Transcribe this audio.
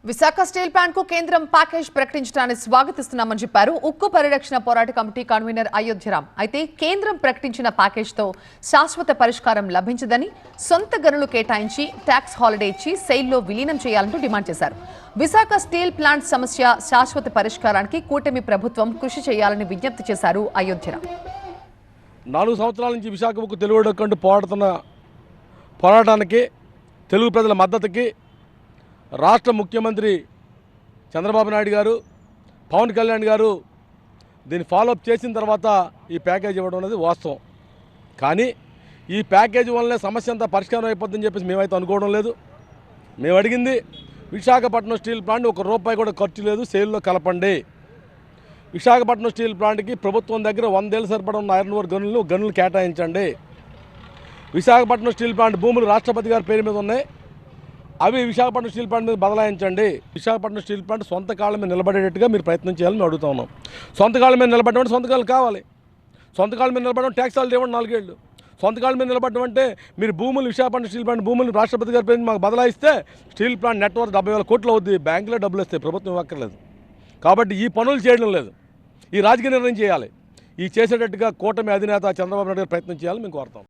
Visakha steel plant కు కేంద్రం package ప్రకటించడాన్ని స్వాగతిస్తున్నామని చెప్పారు ఉక్కు పరిరక్షణ పోరాట కమిటీ కన్వీనర్ అయోధ్యరామ్. అయితే కేంద్రం ప్రకటించిన ప్యాకేజ్ తో శాశ్వత పరిష్కారం లభించదని, సొంత గనులు కేటాయించి ట్యాక్స్ హాలిడే ఇచ్చి సెయిల్లో విలీనం చేయాలంటూ డిమాండ్ చేశారు. విశాఖ స్టీల్ ప్లాంట్ సమస్య శాశ్వత పరిష్కారానికి కూటమి ప్రభుత్వం కృషి చేయాలని విజ్ఞప్తి చేశారు అయోధ్యరామ్. 4 సంవత్సరాల నుంచి విశాఖ ఉక్కు తెలుగుడకంటూ పోరాటానికి తెలుగు ప్రజల మద్దతుకి రాష్ట్ర ముఖ్యమంత్రి చంద్రబాబు నాయుడు గారు, పవన్ కళ్యాణ్ గారు దీన్ని ఫాలోఅప్ చేసిన తర్వాత ఈ ప్యాకేజ్ ఇవ్వడం అనేది వాస్తవం. కానీ ఈ ప్యాకేజ్ వల్లనే సమస్య అంతా పరిష్కారం అయిపోతుందని చెప్పేసి మేమైతే అనుకోవడం లేదు. మేము అడిగింది విశాఖపట్నం స్టీల్ ప్లాంట్ ₹1 కూడా ఖర్చు లేదు, సేల్లో కలపండి. విశాఖపట్నం స్టీల్ ప్లాంట్కి ప్రభుత్వం దగ్గర 100 ఏళ్ళు సరిపడ ఉన్న ఐరన్ ఓర్ గనులు కేటాయించండి. విశాఖపట్నం స్టీల్ ప్లాంట్ భూములు రాష్ట్రపతి గారి పేరు మీద ఉన్నాయి, అవి విశాఖపట్నం స్టీల్ ప్లాంట్ మీద బదలాయించండి. విశాఖపట్నం స్టీల్ ప్లాంట్ సొంత కాళ్ళ మీద నిలబడేటట్టుగా మీరు ప్రయత్నం చేయాలని మేము అడుగుతా ఉన్నాం. సొంత కాళ్ళ మీద నిలబడడం సొంత కాళ్ళు కావాలి. సొంత కాళ్ళ మీద నిలబడడం ట్యాక్స్ హాలిడే ఇవ్వండి 4 ఏళ్ళు. సొంత కాళ్ళ మీద నిలబడడం అంటే మీరు భూములు విశాఖపట్నం స్టీల్ ప్లాంట్ భూములు రాష్ట్రపతి గారి పేరు మాకు బదలాయిస్తే స్టీల్ ప్లాంట్ నెట్వర్క్ 70,000 కోట్లు అవుద్ది. బ్యాంకులో డబ్బులు ఇస్తాయి, ప్రభుత్వం ఇవ్వక్కర్లేదు. కాబట్టి ఈ పనులు చేయడం లేదు, ఈ రాజకీయ నిర్ణయం చేయాలి. ఈ చేసేటట్టుగా కూటమి అధినేత చంద్రబాబు నాయుడు గారు ప్రయత్నం చేయాలని మేము కోరుతాం.